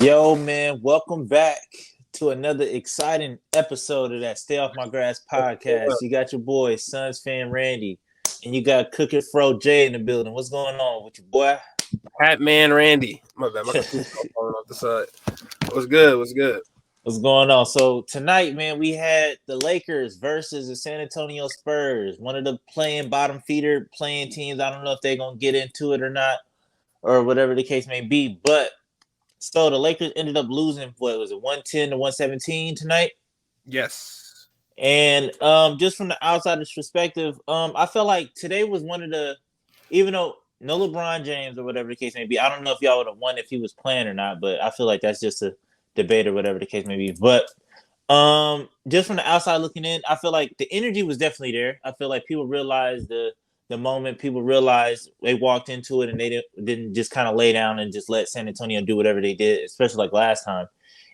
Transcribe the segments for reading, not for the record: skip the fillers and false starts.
Yo, man, welcome back to another exciting episode of that Stay Off My Grass podcast. You got your boy, Suns fan Randy, and you got Cooking Fro Jay in the building. What's going on with you, boy? Hat Man Randy. My bad. My computer's falling off the side. What's good? What's good? What's going on? So tonight, man, we had the Lakers versus the San Antonio Spurs, one of the playing bottom feeder playing teams. I don't know if they're gonna get into it or not, or whatever the case may be. But so the Lakers ended up losing. What was it, 110 to 117 tonight? Yes. And just from the outsider's perspective, I felt like today was one of the, even though no LeBron James or whatever the case may be, I don't know if y'all would have won if he was playing or not, but I feel like that's just a debate or whatever the case may be. But just from the outside looking in, I feel like the energy was definitely there. I feel like people realized the moment people realized they walked into it and they didn't just kind of lay down and just let San Antonio do whatever they did, especially like last time.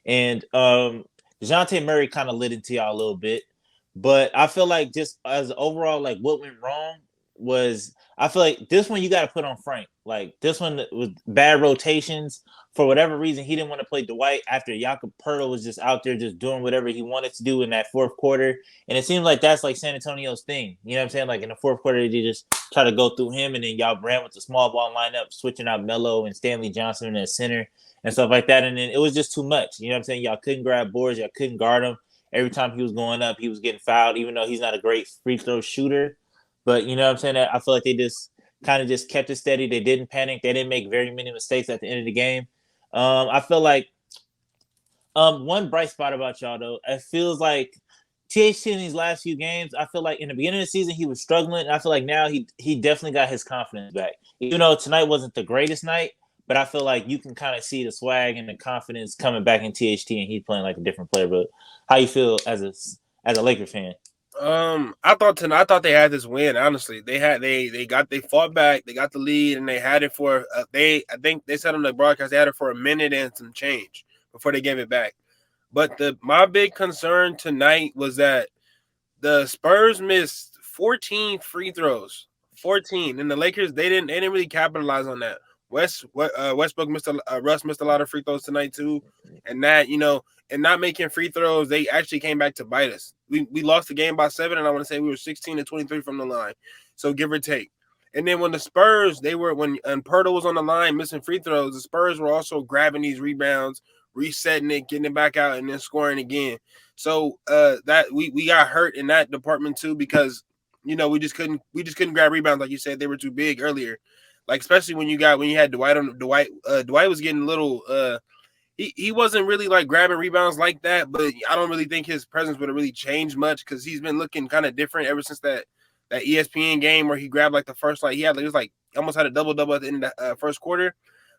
And DeJounte Murray kind of lit into y'all a little bit. But I feel like just as overall, like what went wrong was I feel like this one you got to put on Frank. Like this one was bad rotations. For whatever reason, he didn't want to play Dwight after Jakob Poeltl was just out there just doing whatever he wanted to do in that fourth quarter. And it seems like that's like San Antonio's thing. You know what I'm saying? Like in the fourth quarter, they just try to go through him, and then y'all ran with the small ball lineup, switching out Melo and Stanley Johnson in the center and stuff like that. And then it was just too much. You know what I'm saying? Y'all couldn't grab boards, y'all couldn't guard him. Every time he was going up, he was getting fouled, even though he's not a great free throw shooter. But you know what I'm saying? I feel like they just kind of just kept it steady. They didn't panic. They didn't make very many mistakes at the end of the game. I feel like one bright spot about y'all though, it feels like THT in these last few games, I feel like in the beginning of the season he was struggling. I feel like now he definitely got his confidence back. Even though tonight wasn't the greatest night, but I feel like you can kind of see the swag and the confidence coming back in THT, and he's playing like a different player. But how you feel as a Laker fan? I thought they had this win. Honestly, they fought back. They got the lead, and they had it for I think they said on the broadcast they had it for a minute and some change before they gave it back. But my big concern tonight was that the Spurs missed 14 free throws, 14, and the Lakers they didn't really capitalize on that. Westbrook Russ missed a lot of free throws tonight too, and that and not making free throws, they actually came back to bite us. We lost the game by 7, and I want to say we were 16 to 23 from the line, so give or take. And then when the Spurs when Poeltl was on the line missing free throws, the Spurs were also grabbing these rebounds, resetting it, getting it back out, and then scoring again. So that we got hurt in that department too because we just couldn't grab rebounds like you said. They were too big earlier, like especially when you had Dwight on Dwight. Dwight was getting a little. He wasn't really like grabbing rebounds like that, but I don't really think his presence would have really changed much because he's been looking kind of different ever since that ESPN game where he grabbed like the first it was like almost had a double at the end of the first quarter.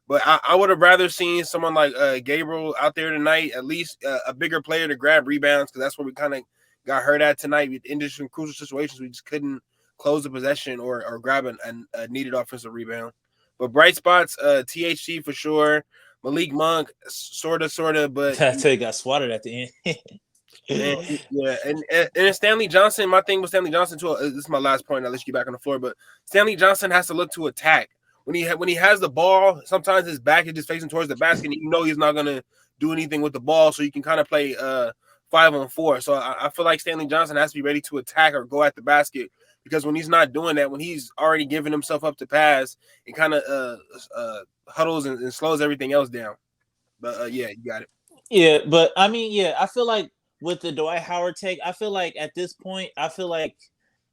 But I would have rather seen someone like Gabriel out there tonight, at least a bigger player to grab rebounds, because that's where we kind of got hurt at tonight. In just crucial situations, we just couldn't close the possession or grab a needed offensive rebound. But bright spots, THC for sure. Malik Monk, sort of, but Until he got swatted at the end. man, yeah, and Stanley Johnson. My thing with Stanley Johnson too. This is my last point. I'll let you get back on the floor. But Stanley Johnson has to look to attack when he has the ball. Sometimes his back is just facing towards the basket, and he's not gonna do anything with the ball. So you can kind of play 5-on-4. So I feel like Stanley Johnson has to be ready to attack or go at the basket, because when he's not doing that, when he's already giving himself up to pass, it kind of huddles and slows everything else down. But yeah, you got it. Yeah, but I mean, yeah, I feel like with the Dwight Howard take, I feel like at this point, I feel like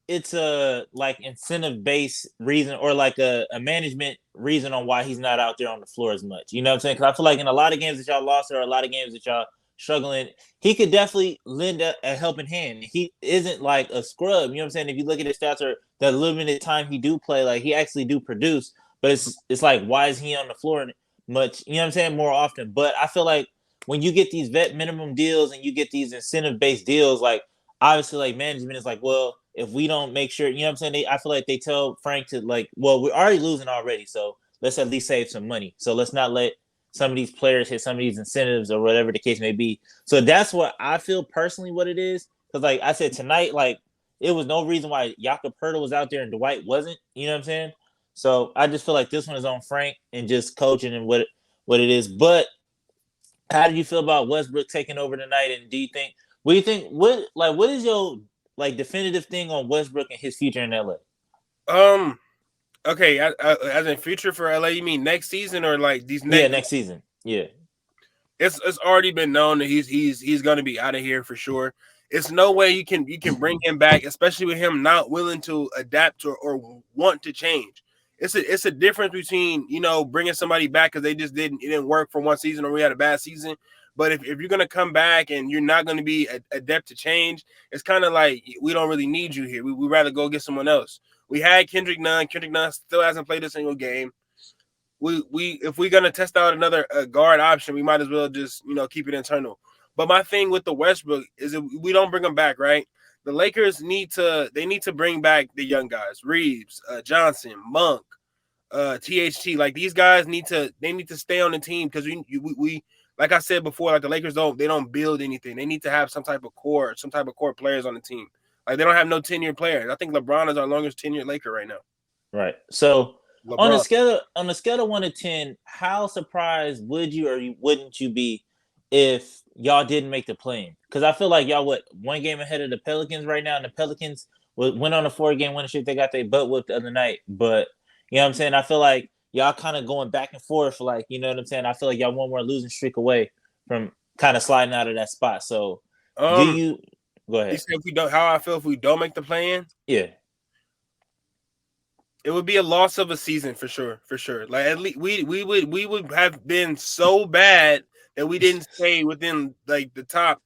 it's a like incentive based reason or like a management reason on why he's not out there on the floor as much. You know what I'm saying? Because I feel like in a lot of games that y'all lost or a lot of games that y'all struggling, he could definitely lend a helping hand. He isn't like a scrub. You know what I'm saying? If you look at his stats or the limited time he do play, like he actually do produce. But it's like, why is he on the floor much? You know what I'm saying? More often. But I feel like when you get these vet minimum deals and you get these incentive based deals, like obviously like management is like, well, if we don't make sure, you know what I'm saying? I feel like they tell Frank to like, well, we're already losing already, so let's at least save some money. So let's not let some of these players hit some of these incentives or whatever the case may be. So that's what I feel personally what it is. Because like I said tonight, like it was no reason why Jakob Poeltl was out there and Dwight wasn't. You know what I'm saying? So I just feel like this one is on Frank and just coaching and what it is. But How do you feel about Westbrook taking over tonight? And do you think what is your like definitive thing on Westbrook and his future in LA? Um. Okay. As in future for LA, you mean next season or like these Yeah, next? next season. Yeah. It's already been known that he's going to be out of here for sure. It's no way you can bring him back, especially with him not willing to adapt or want to change. It's a difference between bringing somebody back because they just it didn't work for one season or we had a bad season. But if you're gonna come back and you're not gonna be adept to change, it's kind of like we don't really need you here. We'd rather go get someone else. We had Kendrick Nunn. Kendrick Nunn still hasn't played a single game. We if we're gonna test out another guard option, we might as well just keep it internal. But my thing with the Westbrook is if we don't bring them back, right? The Lakers need to bring back the young guys, Reeves, Johnson, Monk, THT. Like these guys need to stay on the team because we like I said before, like the Lakers don't build anything. They need to have some type of core players on the team. Like they don't have no 10-year players. I think LeBron is our longest 10-year Laker right now. Right. So LeBron. on a scale of 1 to 10, how surprised would you or wouldn't you be if y'all didn't make the play-in? Because I feel like y'all one game ahead of the Pelicans right now, and the Pelicans went on a 4-game winning streak. They got their butt whipped the other night, but you know what I'm saying. I feel like y'all kind of going back and forth, like you know what I'm saying. I feel like y'all one more losing streak away from kind of sliding out of that spot. So, do Um, you go you ahead? said if we don't, how I feel if we don't make the play-in, Yeah. it would be a loss of a season for sure, for sure. Like at least we would have been so bad that we didn't stay within like the top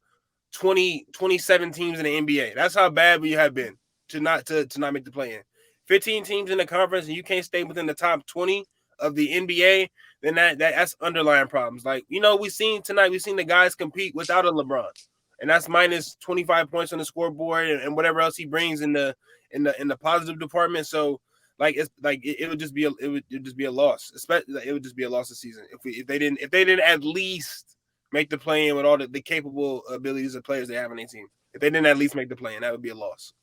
27 teams in the NBA. That's how bad we have been to not make the play-in. 15 teams in the conference and you can't stay within the top 20 of the NBA, then that's underlying problems. Like we seen tonight, we seen the guys compete without a LeBron, and that's minus 25 points on the scoreboard and whatever else he brings in the positive department. So like it's like it would just be a loss. Especially it would just be a loss of season if they didn't at least make the play in with all the capable abilities of players they have on their team. If they didn't at least make the play in, that would be a loss.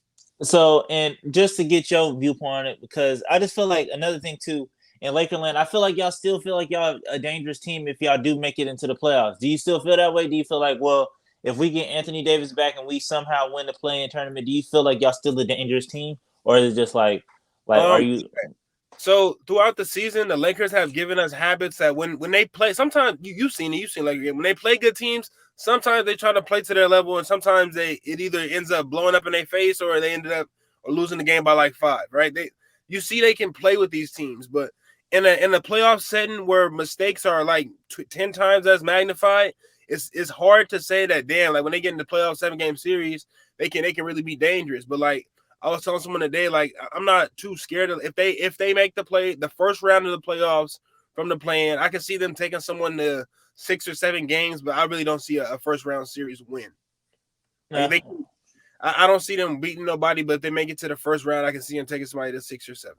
So, and just to get your viewpoint on it, because I just feel like another thing too in Lakerland, I feel like y'all still feel like y'all a dangerous team if y'all do make it into the playoffs. Do you still feel that way? Do you feel like, well, if we get Anthony Davis back and we somehow win the play-in tournament, do you feel like y'all still a dangerous team, or is it just like are Um, you? so throughout the season, the Lakers have given us habits that when they play, sometimes you've seen like when they play good teams, sometimes they try to play to their level, and sometimes it either ends up blowing up in their face or they ended up or losing the game by like 5. Right? They can play with these teams, but in a playoff setting where mistakes are like 10 times as magnified, it's hard to say that damn like when they get in the playoff 7-game series, they can really be dangerous. But like I was telling someone today, like I'm not too scared of if they make the first round of the playoffs from the play-in. I can see them taking someone to 6 or 7 games, but I really don't see a first round series win. Like I don't see them beating nobody, but if they make it to the first round, I can see them taking somebody to 6 or 7.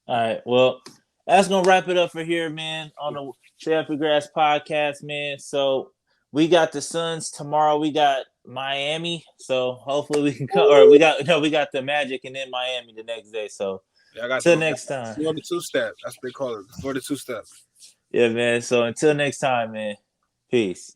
All right. Well, that's gonna wrap it up for here, man, on the Stay Up Your Grass podcast, man. So we got the Suns tomorrow. We got Miami. So hopefully we can come, or we got the Magic and then Miami the next day. So Yeah, I got till the next time. Florida 2-step. That's what they call it. Florida 2-step. Yeah, man. So until next time, man. Peace.